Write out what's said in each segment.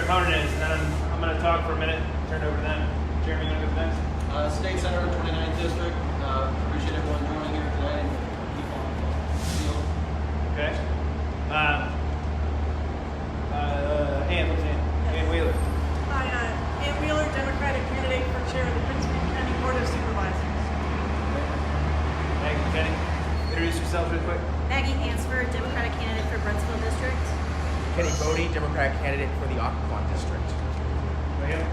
opponent is, and then I'm going to talk for a minute, turn it over to them. Jeremy, you want to go next? State Senator, 29th District. Appreciate everyone joining here today and keep on the field. Okay. Ann Wheeler. Hi, Ann Wheeler, Democratic candidate for chair of the Prince William County Board of Supervisors. Maggie Kenny. Introduce yourself real quick. Maggie Hansford, Democratic candidate for Brentsville District. Kenny Bodie, Democratic candidate for the Occoquan District. William.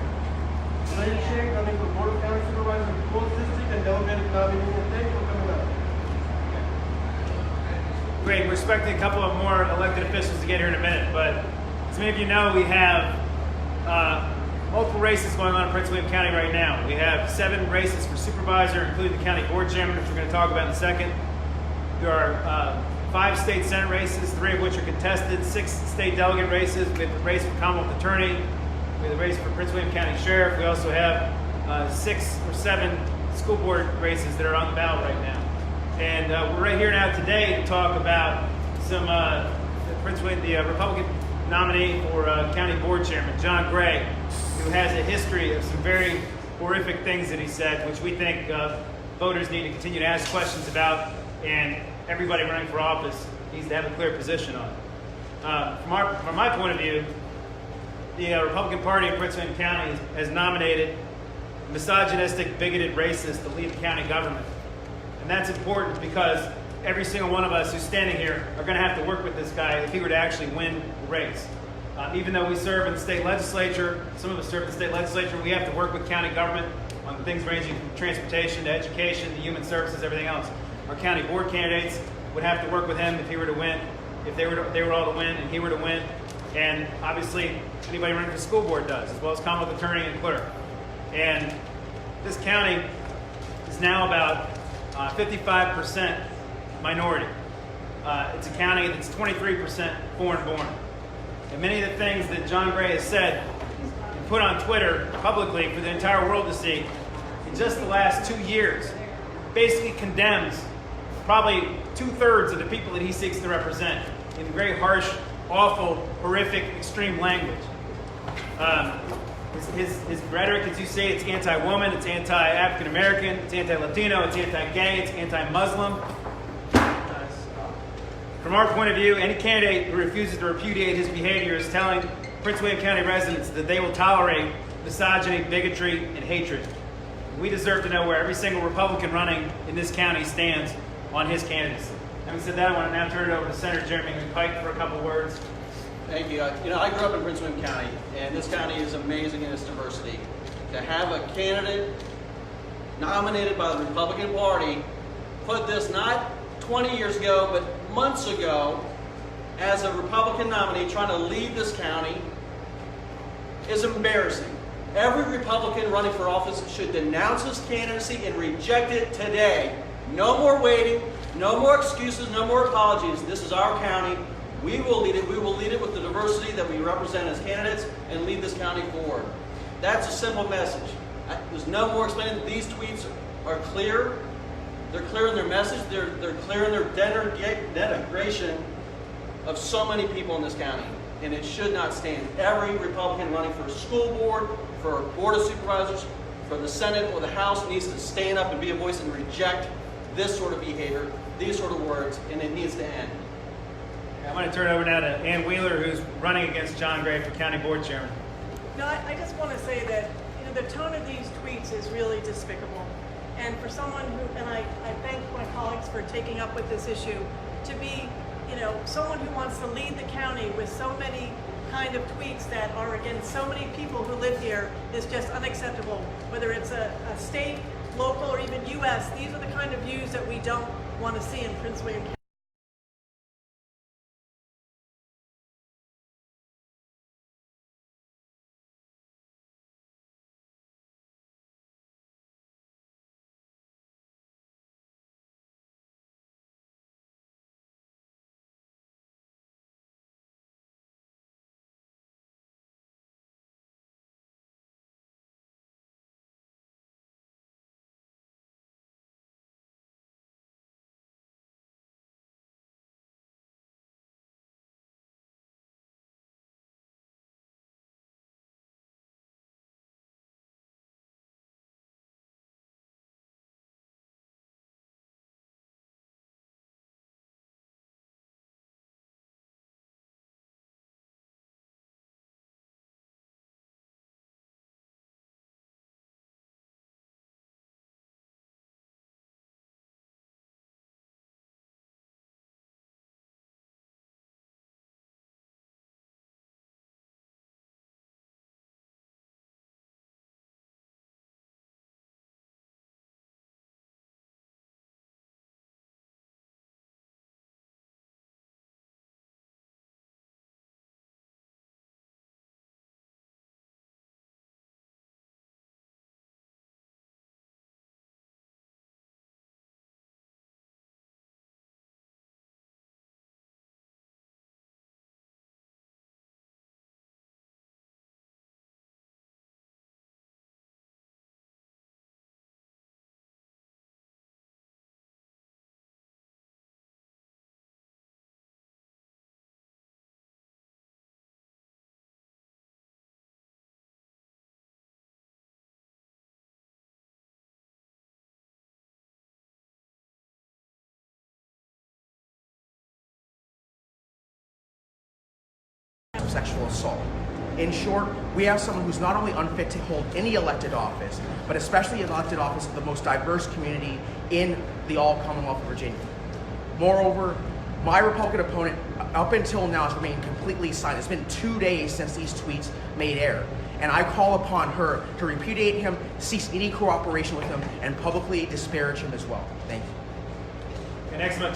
Elaine Sheikh, running for Board of County Supervisors of the 4th District and Democratic nominee. Thank you for coming up. Great. We're expecting a couple of more elected officials to get here in a minute, but as many of you know, we have multiple races going on in Prince William County right now. We have 7 races for supervisor, including the county board chairman, which we're going to talk about in a second. There are 5 state senate races, 3 of which are contested, 6 state delegate races. We have the race for Commonwealth Attorney. We have the race for Prince William County Sheriff. We also have 6 or 7 school board races that are on the ballot right now. And we're right here now today to talk about some the Republican nominee for county board chairman, John Gray, who has a history of some very horrific things that he said, which we think voters need to continue to ask questions about, and everybody running for office needs to have a clear position on. From my point of view, the Republican Party in Prince William County has nominated a misogynistic, bigoted racist to lead the county government. And that's important because every single one of us who's standing here are going to have to work with this guy if he were to actually win the race. Even though we serve in the state legislature, some of us serve in the state legislature, we have to work with county government on things ranging from transportation to education to human services, everything else. Our county board candidates would have to work with him if he were to win, if they were all to win and he were to win. And obviously, anybody running for school board does, as well as Commonwealth Attorney and clerk. And this county is now about 55% minority. It's a county that's 23% foreign-born. And many of the things that John Gray has said and put on Twitter publicly for the entire world to see in just the last 2 years basically condemns probably 2/3 of the people that he seeks to represent in very harsh, awful, horrific, extreme language. His rhetoric, as you say, it's anti-woman, it's anti-African American, it's anti-Latino, it's anti-gay, it's anti-Muslim. From our point of view, any candidate who refuses to repudiate his behavior is telling Prince William County residents that they will tolerate misogyny, bigotry, and hatred. We deserve to know where every single Republican running in this county stands on his candidacy. Having said that, I want to now turn it over to Senator Jeremy Pike for a couple of words. Thank you. I grew up in Prince William County, and this county is amazing in its diversity. To have a candidate nominated by the Republican Party put this not 20 years ago, but months ago, as a Republican nominee trying to lead this county is embarrassing. Every Republican running for office should denounce his candidacy and reject it today. No more waiting, no more excuses, no more apologies. This is our county. We will lead it. We will lead it with the diversity that we represent as candidates and lead this county forward. That's a simple message. There's no more explaining. These tweets are clear. They're clear in their message. They're clear in their denigration of so many people in this county. And it should not stand. Every Republican running for a school board, for a board of supervisors, for the Senate or the House needs to stand up and be a voice and reject this sort of behavior, these sort of words, and it needs to end. I'm going to turn it over now to Ann Wheeler, who's running against John Gray for county board chairman. No, I just want to say that the tone of these tweets is really despicable. And for someone who, and I thank my colleagues for taking up with this issue, to be someone who wants to lead the county with so many kind of tweets that are against so many people who live here is just unacceptable. Whether it's a state, local, or even U.S., these are the kind of views that we don't want to see in Prince William County. sexual assault. In short, we have someone who's not only unfit to hold any elected office, but especially elected office of the most diverse community in the all Commonwealth of Virginia. Moreover, my Republican opponent, up until now, has remained completely silent. It's been 2 days since these tweets made air. And I call upon her to repudiate him, cease any cooperation with him, and publicly disparage him as well. Thank you. Okay, next month.